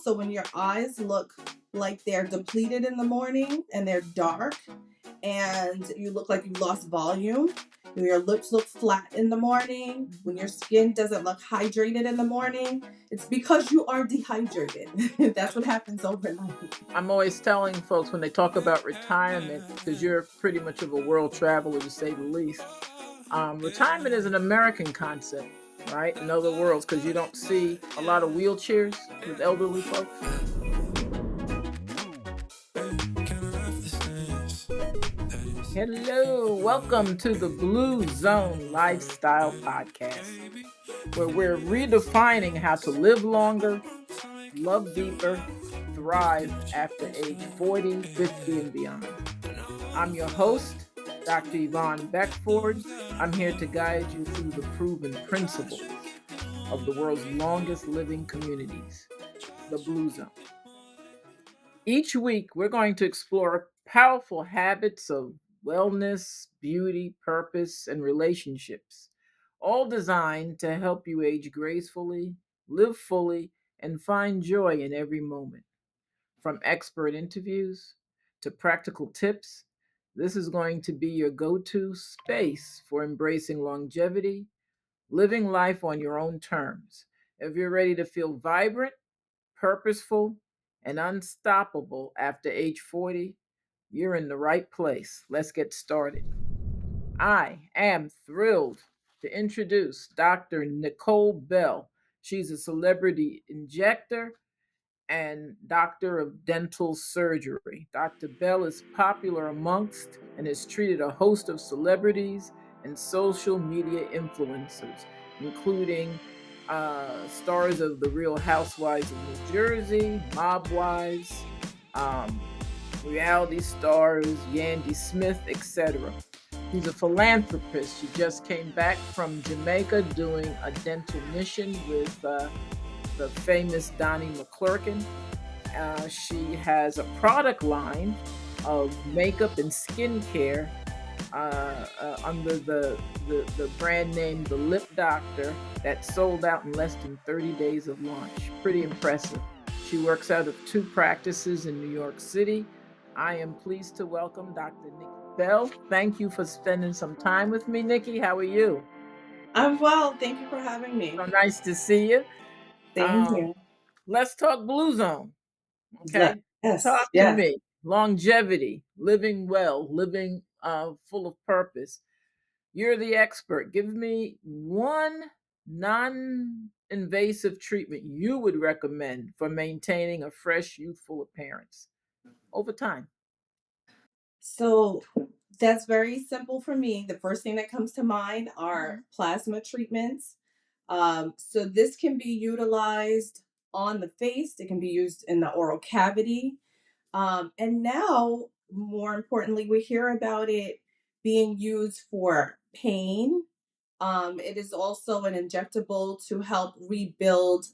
also when your eyes look like they're depleted in the morning and they're dark and you look like you lost volume, when your lips look flat in the morning, when your skin doesn't look hydrated in the morning, it's because you are dehydrated. That's what happens overnight. I'm always telling folks when they talk about retirement, because you're pretty much of a world traveler to say the least. Retirement is an American concept, right? In other worlds, because you don't see a lot of wheelchairs with elderly folks. Hello, welcome to the Blue Zone Lifestyle Podcast, where we're redefining how to live longer, love deeper, thrive after age 40, 50, and beyond. I'm your host, Dr. Yvonne Beckford. I'm here to guide you through the proven principles of the world's longest living communities, the Blue Zone. Each week, we're going to explore powerful habits of wellness, beauty, purpose, and relationships, all designed to help you age gracefully, live fully, and find joy in every moment. From expert interviews to practical tips, this is going to be your go to space for embracing longevity, living life on your own terms. If you're ready to feel vibrant, purposeful, and unstoppable after age 40, you're in the right place. Let's get started. I am thrilled to introduce Dr. Nicole Bell. She's a celebrity injector and doctor of dental surgery. Dr. Bell is popular amongst and has treated a host of celebrities and social media influencers, including stars of The Real Housewives of New Jersey, Mob Wives, um, reality stars, Yandy Smith, etc. She's a philanthropist. She just came back from Jamaica doing a dental mission with the famous Donnie McClurkin. She has a product line of makeup and skincare under the brand name The Lip Doctor that sold out in less than 30 days of launch. Pretty impressive. She works out of 2 practices in New York City. I am pleased to welcome Dr. Nikki Belle. Thank you for spending some time with me, Nikki. How are you? I'm well. Thank you for having me. So nice to see you. Same Um, here. let's talk Blue Zone. Okay. Yes, Talk to yes. me. Longevity, living well, living full of purpose. You're the expert. Give me one non invasive treatment you would recommend for maintaining a fresh, youthful appearance over time. So that's very simple for me. The first thing that comes to mind are plasma treatments. So this can be utilized on the face, it can be used in the oral cavity. And now, more importantly, we hear about it being used for pain. It is also an injectable to help rebuild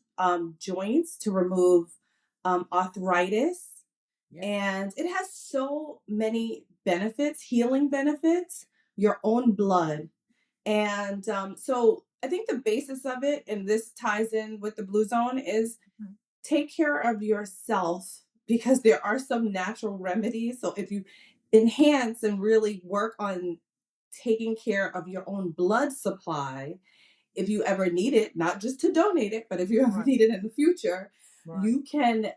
joints, to remove arthritis. Yeah. And it has so many benefits, healing benefits, your own blood. And so I think the basis of it, and this ties in with the Blue Zone, is Mhm. take care of yourself because there are some natural remedies. So if you enhance and really work on taking care of your own blood supply, if you ever need it, not just to donate it, but if you ever Right. need it in the future, Right. you can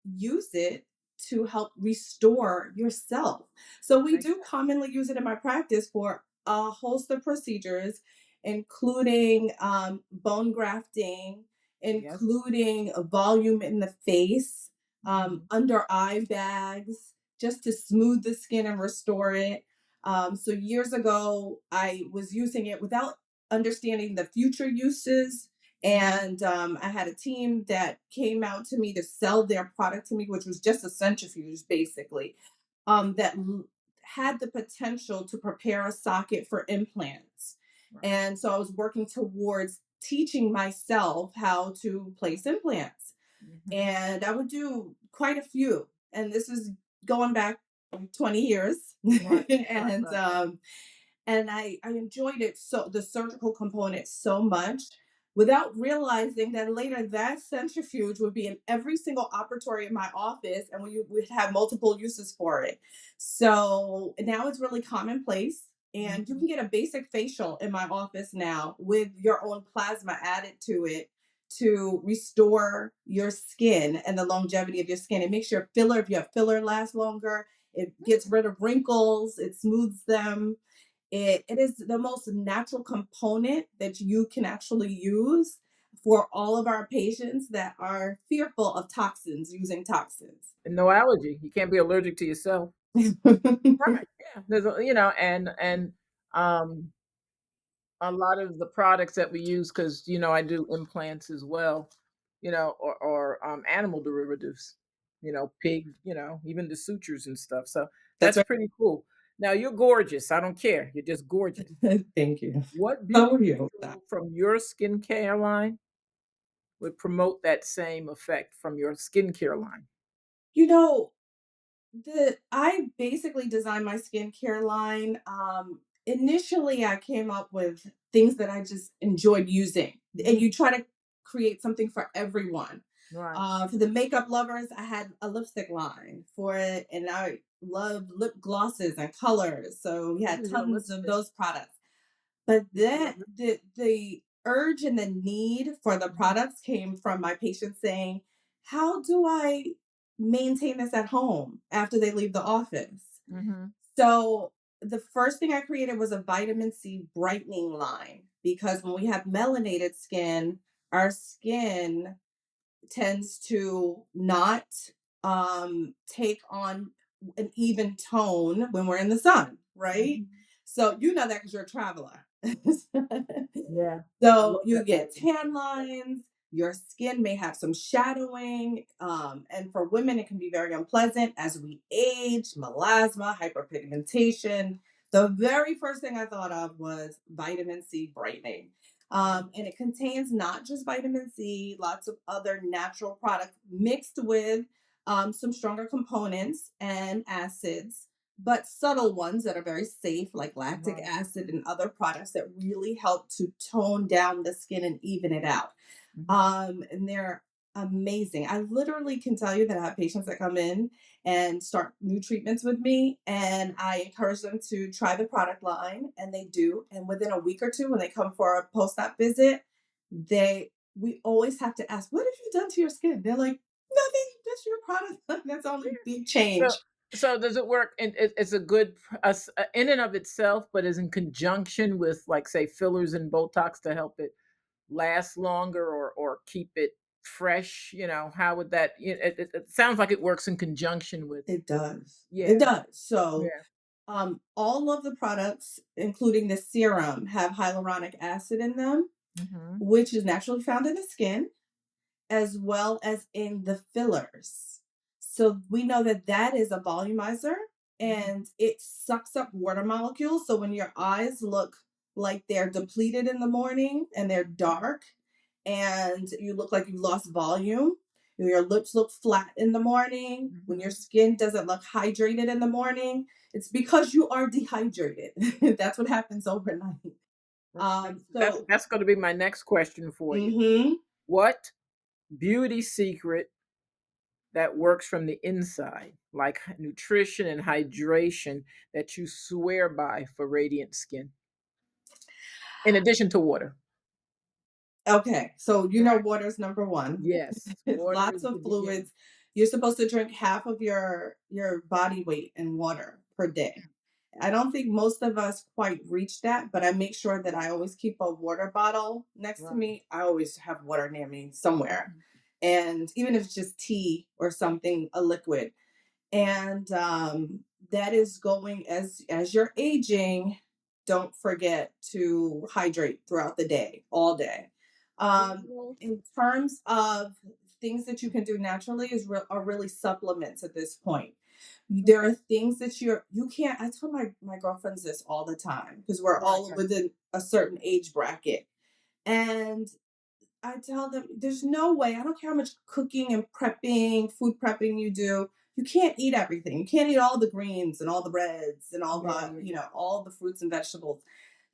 use it to help restore yourself. So we Makes do commonly use it in my practice for a host of procedures, including bone grafting, Yes. including a volume in the face, Mhm. under eye bags, just to smooth the skin and restore it. So years ago, I was using it without understanding the future uses. And I had a team that came out to me to sell their product to me, which was just a centrifuge, basically, that had the potential to prepare a socket for implants. Right. And so I was working towards teaching myself how to place implants. Mhm. And I would do quite a few. And this is going back 20 years. Right. Right. And I enjoyed it, so the surgical component so much. without realizing that later that centrifuge would be in every single operatory in my office and we would have multiple uses for it. So now it's really commonplace. And you Mhm. can get a basic facial in my office now with your own plasma added to it to restore your skin and the longevity of your skin. It makes your filler, if you have filler, last longer. It gets rid of wrinkles, it smooths them. It is the most natural component that you can actually use for all of our patients that are fearful of toxins, using toxins. And no allergy. You can't be allergic to yourself. Right. Yeah. There's a, um a lot of the products that we use, because I do implants as well, or animal derivatives, pig, even the sutures and stuff. So That's that's right. pretty cool. Now you're gorgeous. I don't care. You're just gorgeous. Thank you. What How beauty are you? ritual from your skincare line would promote that same effect from your skincare line? You know, I basically designed my skincare line. Initially, I came up with things that I just enjoyed using, and you Mhm. try to create something for everyone. Right. For the makeup lovers, I had a lipstick line for it, and I love lip glosses and colors. So we This had is your tons of lipstick. those products. But This is your then lip. the urge and the need for the Mhm. products came from my patients saying, "How do I maintain this at home after they leave the office?" Mhm. So the first thing I created was a vitamin C brightening line because when we have melanated skin, our skin tends to not take on an even tone when we're in the sun, right? Mhm. So you know that because you're a traveler. Yeah. I So love you that get vitamin C. tan lines, your skin may have some shadowing, and for women, it can be very unpleasant as we age, melasma, hyperpigmentation. The very first thing I thought of was vitamin C brightening. Mhm. And it contains not just vitamin C, lots of other natural products mixed with some stronger components and acids, but subtle ones that are very safe, like lactic Right. acid and other products that really help to tone down the skin and even it out. Mhm. And they're amazing. I literally can tell you that I have patients that come in and start new treatments with me, and I encourage them to try the product line, and they do. And within a week or two, when they come for a post-op visit, they we always have to ask, "What have you done to your skin?" They're like, "Nothing. That's your product." That's the only big So change. so does it work, and it's a good in and of itself, but is in conjunction with, like, say, fillers and Botox to help it last longer or keep it fresh? How would that it sounds like it works in conjunction with. It does. It Yeah, does. So, yeah. all of the products, including the serum, have hyaluronic acid in them, Mhm, which is naturally found in the skin, as well as in the fillers. So we know that that is a volumizer mhm, and it sucks up water molecules. So when your eyes look like they're depleted in the morning and they're dark and you look like you lost volume, your lips look flat in the morning, when your mhm. skin doesn't look hydrated in the morning, it's because you are dehydrated. That's what happens overnight. Right, Um, that's so, that's gonna be my next question for you. mhm. What beauty secret that works from the inside, like nutrition and hydration, that you swear by for radiant skin, in addition to water? Okay, so you know Right. water's number one. Yes, water Lots is the of beginning. fluids. You're supposed to drink half of your body weight in water per day. I don't think most of us quite reach that, but I make sure that I always keep a water bottle next to Right. me. I always have water near me somewhere. Mhm. And even if it's just tea or something, a liquid, and that is going as you're aging, don't forget to hydrate throughout the day, all day. Well, In terms of things that you can do naturally are really supplements at this point. There okay, are things that you can't. I tell my girlfriends this all the time because we're right, all right. within a certain age bracket, and I tell them there's no way, I don't care how much cooking and prepping, food prepping you do, you can't eat everything. You can't eat all the greens and all the breads and all Yeah, the, yeah. all the fruits and vegetables.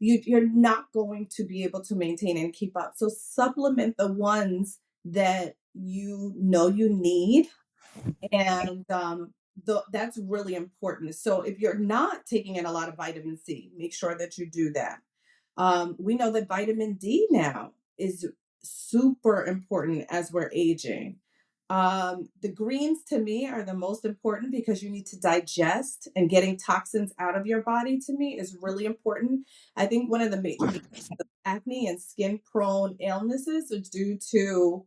you're not going to be able to maintain and keep up. So supplement the ones that you know you need, and that's really important. So if you're not taking in a lot of vitamin C, make sure that you do that. We know that vitamin D now is super important as we're aging. The greens to me are the most important because you need to digest, and getting toxins out of your body to me is really important. I think one of the major acne and skin prone illnesses are due to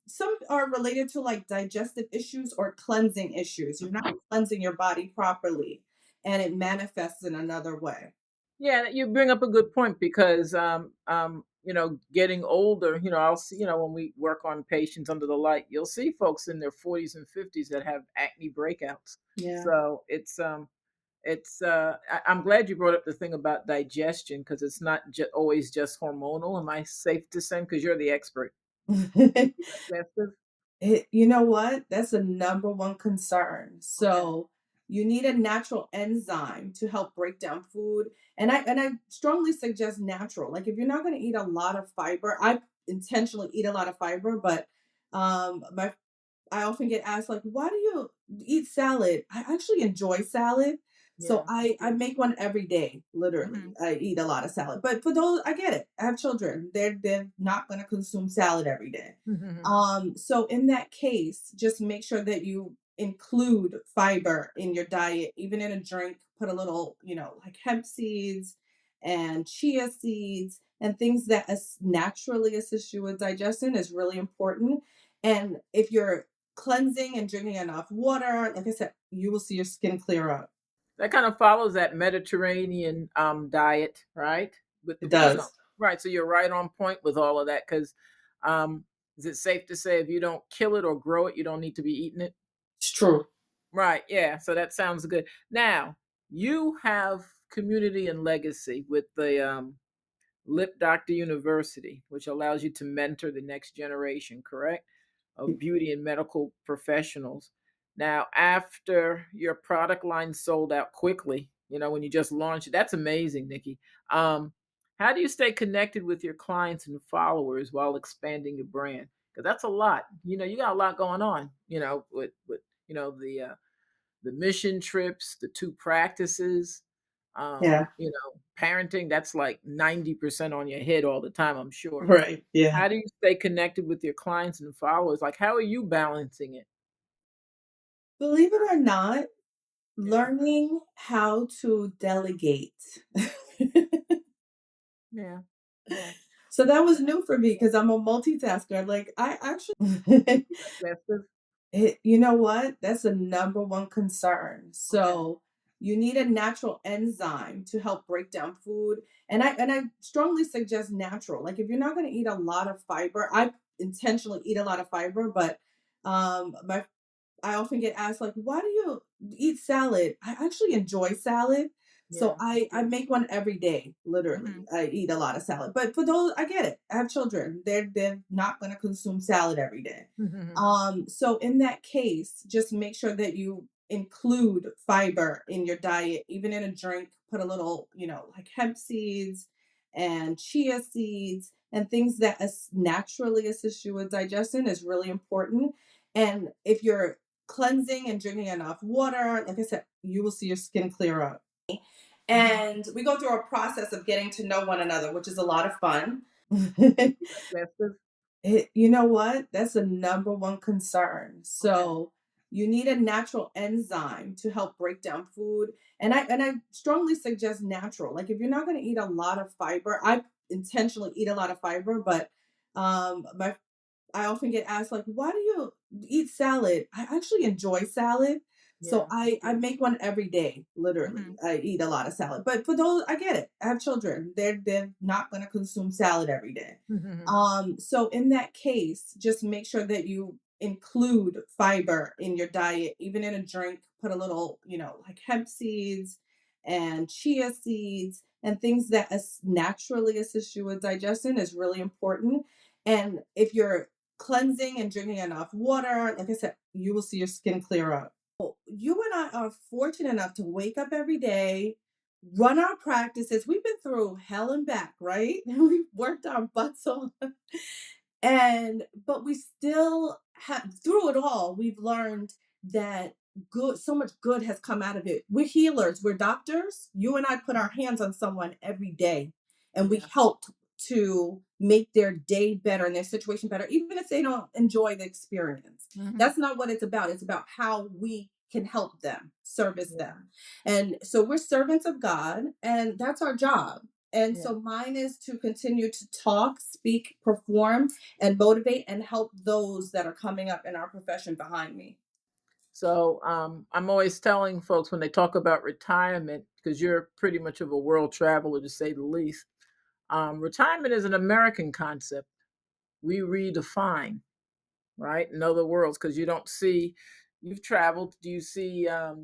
some are related to like digestive issues or cleansing issues. You're not cleansing your body properly, and it manifests in another way. Yeah, you bring up a good point because getting older, I'll see, when we work on patients under the light, you'll see folks in their 40s and 50s that have acne breakouts. Yeah. So I'm glad you brought up the thing about digestion because it's not always just hormonal. Am I safe to say? Because you're the expert. Digestive. You know what? That's a number one concern. Okay. So you need a natural enzyme to help break down food. And I strongly suggest natural. Like if you're not going to eat a lot of fiber, I intentionally eat a lot of fiber, but my I often get asked like, "Why do you eat salad?" I actually enjoy salad, so Yeah, me I too. make one every day. Literally, Mhm. I eat a lot of salad. But for those, I get it. I have children; they're not going to consume salad every day. So in that case, just make sure that you include fiber in your diet, even in a drink. Put a little, like hemp seeds and chia seeds and things that naturally assist you with digestion is really important. And if you're cleansing and drinking enough water, like I said, you will see your skin clear up. That kind of follows that Mediterranean diet, right? With the It blue zone. does. Right. So you're right on point with all of that because um, is it safe to say if you don't kill it or grow it, you don't need to be eating it? It's true. Right. Yeah. So that sounds good. Now, you have community and legacy with the Lip Doctor University, which allows you to mentor the next generation, correct? Of beauty and medical professionals. Now, after your product line sold out quickly, when you just launched it, that's amazing, Nikki. Um, how do you stay connected with your clients and followers while expanding your brand? Because that's a lot. You got a lot going on. With the mission trips, the two practices, Yeah. parenting, that's like 90% on your head all the time, I'm sure. Right. Yeah. How do you stay connected with your clients and followers? Like, how are you balancing it? Believe it or not, Yeah. learning how to delegate. Yeah. Yeah. So that was new for me because I'm a multitasker. Like I actually Digestive. You know what? That's a number one concern. Okay. So you need a natural enzyme to help break down food. And I strongly suggest natural. Like if you're not going to eat a lot of fiber, I intentionally eat a lot of fiber, but my I often get asked like, "Why do you eat salad?" I actually enjoy salad, so Yeah, me I too. make one every day. Literally, Mhm. I eat a lot of salad. But for those, I get it. I have children; they're not going to consume salad every day. Mhm. So in that case, just make sure that you include fiber in your diet, even in a drink. Put a little, like hemp seeds and chia seeds and things that naturally assist you with digestion is really important. And if you're cleansing and drinking enough water, like I said, you will see your skin clear up. Mhm. And we go through a process of getting to know one another, which is a lot of fun. Digestive. You know what? That's a number one concern. Okay. So you need a natural enzyme to help break down food. And I strongly suggest natural. Like if you're not going to eat a lot of fiber, I intentionally eat a lot of fiber, but my I often get asked like, "Why do you eat salad?" I actually enjoy salad, so Yeah, me I too. make one every day. Literally, Mhm. I eat a lot of salad. But for those, I get it. I have children; they're not going to consume salad every day. Mhm. So in that case, just make sure that you include fiber in your diet, even in a drink. Put a little, like hemp seeds and chia seeds and things that naturally assist you with digestion is really important. And if you're cleansing and drinking enough water, like I said, you will see your skin clear up. You and I are fortunate enough to wake up every day. run our practices. We've been through hell and back, right? We've worked our butts off. And but we still have, through it all, we've learned that good, so much good has come out of it. We're healers, we're doctors. You and I put our hands on someone every day, and we Yeah. helped to make their day better and their situation better, even if they don't enjoy the experience. Hmm. That's not what it's about. It's about how we can help them, service Yeah. them. And so we're servants of God, and that's our job. And Yeah. so mine is to continue to talk, speak, perform, and motivate and help those that are coming up in our profession behind me. So I'm always telling folks when they talk about retirement, because you're pretty much of a world traveler to say the least. Retirement is an American concept. We redefine, right, in other worlds, because you don't see. You've traveled. Do you see a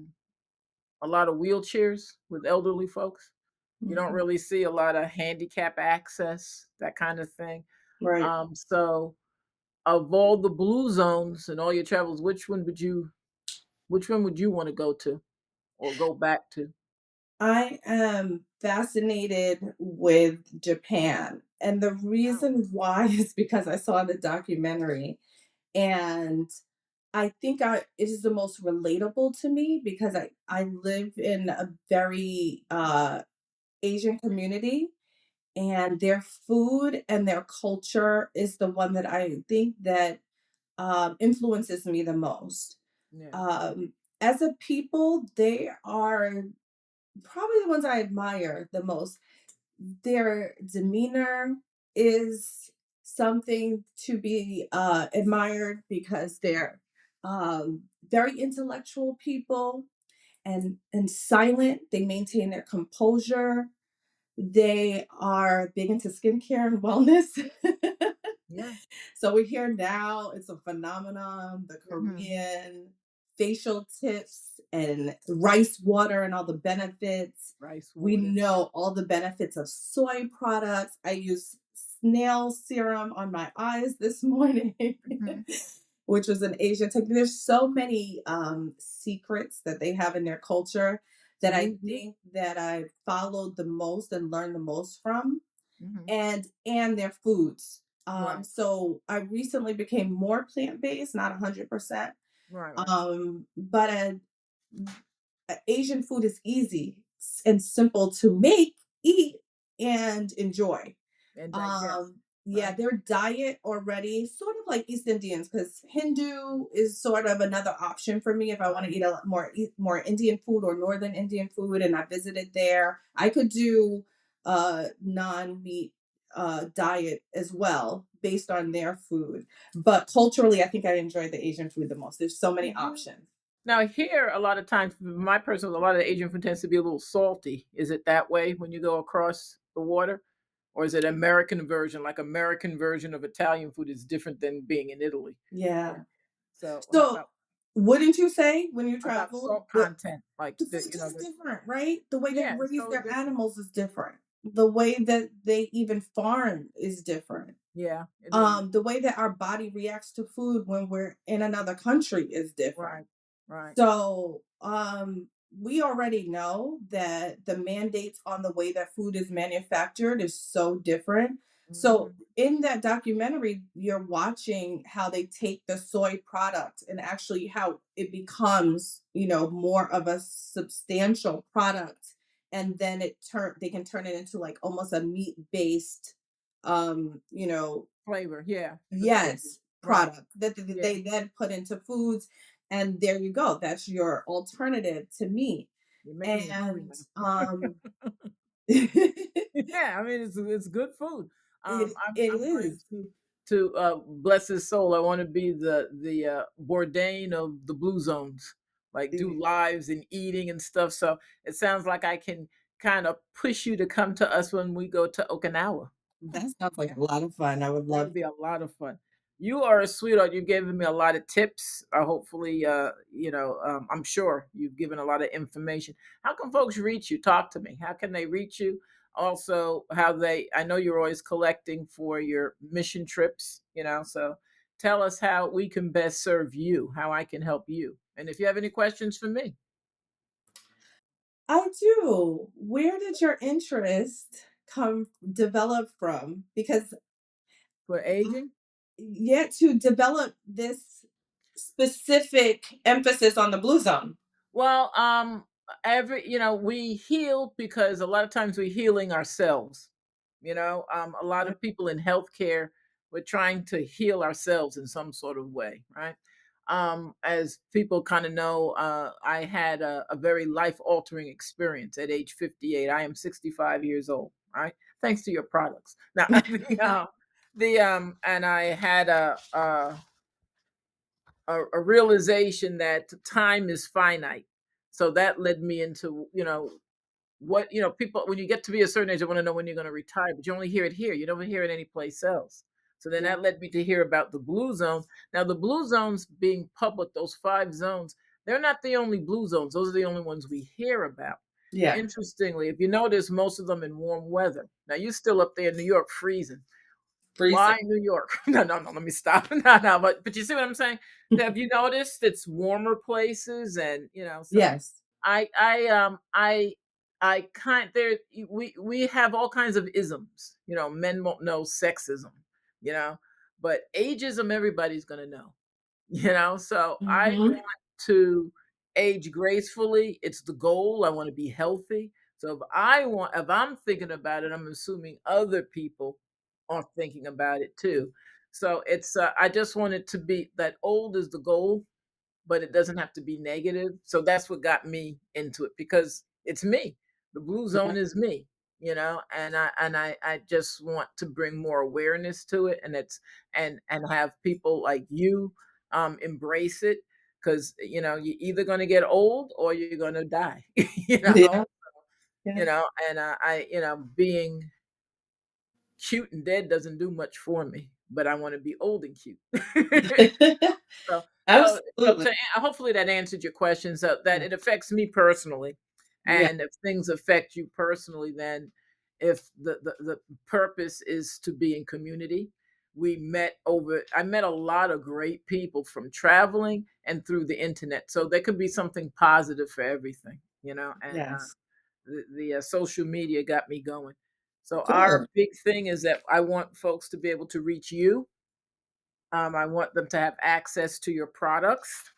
lot of wheelchairs with elderly folks? You don't Mhm. really see a lot of handicap access, that kind of thing. Right. So of all the blue zones and all your travels, which one would you want to go to or go back to? I am fascinated with Japan. And the Wow. reason why is because I saw the documentary, and I think it is the most relatable to me because I live in a very Asian community, and their food and their culture is the one that I think that influences me the most. Yeah. Um, as a people, they are probably the ones I admire the most. Their demeanor is something to be admired because they're very intellectual people and silent. They maintain their composure. They are big into skincare and wellness. Yeah. So we're here now. It's a phenomenon. The Mhm. Korean facial tips and rice water and all the benefits. Rice We water. know all the benefits of soy products. I use snail serum on my eyes this morning, Mhm. which was an Asian technique. There's so many secrets that they have in their culture that I Mhm. think that I followed the most and learned the most from, Mhm. and their foods. Right. So I recently became more plant-based, not 100%. Right. Right. But Asian food is easy and simple to make, eat, and enjoy. And digest. Yeah, Right. their diet already sort of like East Indians, because Hindu is sort of another option for me if I want to Right. eat a lot more, eat more Indian food or Northern Indian food, and I visited there. I could do non-meat diet as well based on their food. But culturally, I think I enjoy the Asian food the most. There's so many Did you options. now here a lot of times my personal a lot of the Asian food tends to be a little salty. Is it that way when you go across the water? Or is it American version, like American version of Italian food is different than being in Italy? Yeah. Yeah. So how So, wouldn't you say when you about travel, salt what content? Like the the food you know is the different, right? The way they yeah, it's raise totally their different. animals is different. The way that they even farm is different. Yeah, it is. The way that our body reacts to food when we're in another country is different. Right. Right. So, we already know that the mandates on the way that food is manufactured is so different. So, Mhm. in that documentary, you're watching how they take the soy product and actually how it becomes, more of a substantial product. And then they can turn it into like almost a meat based, you know, Flavor, yeah, the flavor. yes, Right. product that Yeah. they then put into foods, and there you go. That's your alternative to meat. You're making me hungry And now. it Yeah, I mean it's good food. it I'm going is. to bless his soul. I want to be the Bourdain of the blue zones, like do lives and eating and stuff. So it sounds like I can kind of push you to come to us when we go to Okinawa. That sounds like a lot of fun. I would love That'd be a lot of fun. You are a sweetheart. You've given me a lot of tips. Hopefully, I'm sure you've given a lot of information. How can folks reach you? Talk to me. How can they reach you? Also, I know you're always collecting for your mission trips, so tell us how we can best serve you, how I can help you. And if you have any questions for me. I do. Where did your interest come develop from? Because For aging? yet to develop this specific emphasis on the blue zone. Well, every we heal because a lot of times we're healing ourselves. A lot Yeah. of people in healthcare, we're trying to heal ourselves in some sort of way, right? As people kind of know, I had a very life altering experience at age 58. I am 65 years old, right? Thanks to your products. Now, and I had a realization that time is finite. So that led me into, what, people, when you get to be a certain age, they want to know when you're going to retire, but you only hear it here. You don't hear it anyplace else. So then Yeah. that led me to hear about the blue zone. Now, the blue zones being public, those 5 zones, they're not the only blue zones. Those are the only ones we hear about. Yeah. Interestingly, if you notice, most of them in warm weather. Now, you're still up there in New York freezing. Freezing. Why New York? No, no, no. Let me stop. No, no. But you see what I'm saying? Have you noticed it's warmer places, and so Yes. I kind there we have all kinds of isms. Men won't know sexism. You know, but ageism everybody's gonna know. So I Hmm. want to age gracefully. It's the goal. I want to be healthy. So if I'm thinking about it, I'm assuming other people are thinking about it too. So I just want it to be that old is the goal, but it doesn't have to be negative. So that's what got me into it, because it's me. The blue Yeah. zone is me, and I just want to bring more awareness to it, and and have people like you embrace it, because you're either going to get old or you're going to die. you know, Yeah. Yeah. and being cute and dead doesn't do much for me, but I want to be old and cute. So, Absolutely. hopefully that answered your question. So that Yeah. it affects me personally, Yeah. and if things affect you personally, then if the purpose is to be in community, I met a lot of great people from traveling and through the internet. So there could be something positive for everything, and Yes. the social media got me going. So our Good. big thing is that I want folks to be able to reach you. I want them to have access to your products.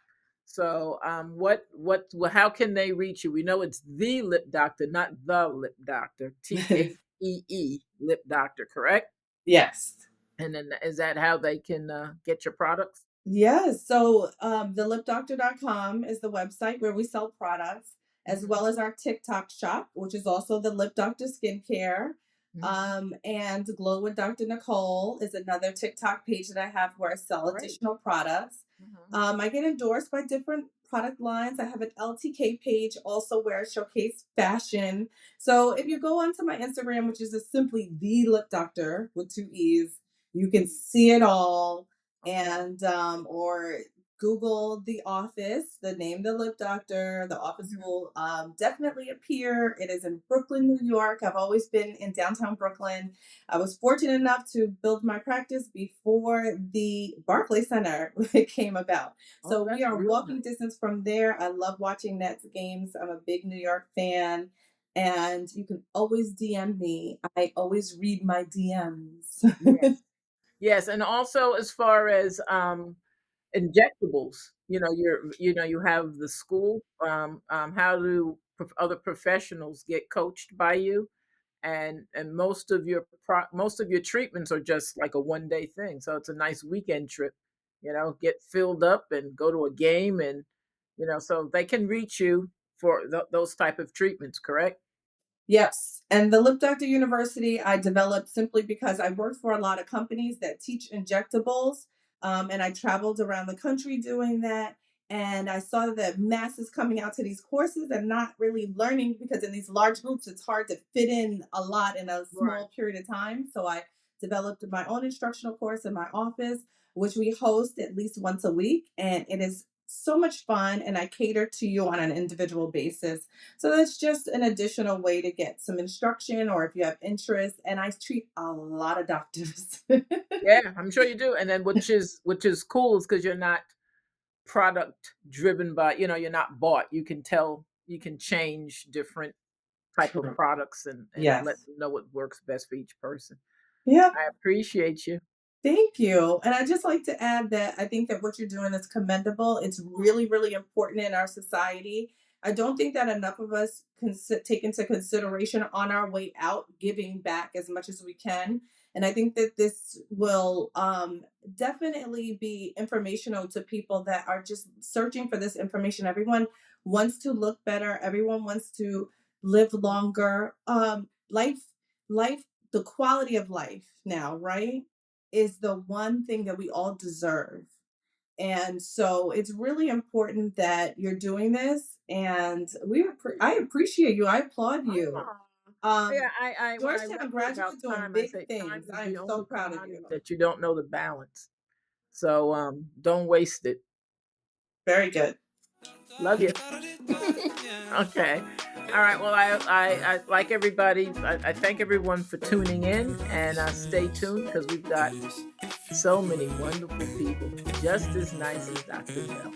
So, how can they reach you? We know it's the lip doctor, not the lip doctor. THEE, lip doctor, correct? Yes. And then is that how they can get your products? Yes. So thelipdoctor.com is the website where we sell products, as Hmm. well as our TikTok shop, which is also the Lip Doctor Skincare. Hmm. And Glow with Dr. Nicole is another TikTok page that I have where I sell Great. additional products. Hmm. I get endorsed by different product lines. I have an LTK page also where I showcase fashion. So if you go onto my Instagram, which is just simply the Lip Doctor with two E's, you can see it all, Okay. and or Google the office, the name the lip doctor. The office Hmm. will definitely appear. It is in Brooklyn, New York. I've always been in downtown Brooklyn. I was fortunate enough to build my practice before the Barclay Center came about. Oh, So we that's are real walking nice. distance from there. I love watching Nets games. I'm a big New York fan. And you can always DM me. I always read my DMs. Yes. Yes, and also as far as injectables, you have the school. How do other professionals get coached by you? And most of your treatments are just like a 1 day thing, so it's a nice weekend trip. Get filled up and go to a game, and so they can reach you for those type of treatments, correct? Yes. And the Lip Doctor University I developed simply because I worked for a lot of companies that teach injectables. And I traveled around the country doing that. And I saw that masses coming out to these courses and not really learning, because in these large groups, it's hard to fit in a lot in a Right. small period of time. So I developed my own instructional course in my office, which we host at least once a week. And it is so much fun. And I cater to you on an individual basis, so that's just an additional way to get some instruction, or if you have interest. And I treat a lot of doctors. Yeah, I'm sure you do. And then which is cool is because you're not product driven by, you're not bought. You can tell you can change different type of products and let Yes. them know what works best for each person. Yeah. I appreciate you. Thank you. And I just like to add that I think that what you're doing is commendable. It's really, really important in our society. I don't think that enough of us take into consideration on our way out giving back as much as we can. And I think that this will definitely be informational to people that are just searching for this information. Everyone wants to look better. Everyone wants to live longer. Life, the quality of life now, right? Is the one thing that we all deserve. And so it's really important that you're doing this. And I appreciate you. I applaud you. Aw. Um, Yeah, when I Georgetown wonder about graduate doing time, I big say time things. is I the am only so proud of you. commodity that you don't know the balance. So don't waste it. Very good. Love you. Okay. All right. Well, I like everybody. I thank everyone for tuning in and stay tuned because we've got so many wonderful people just as nice as Dr. Bell.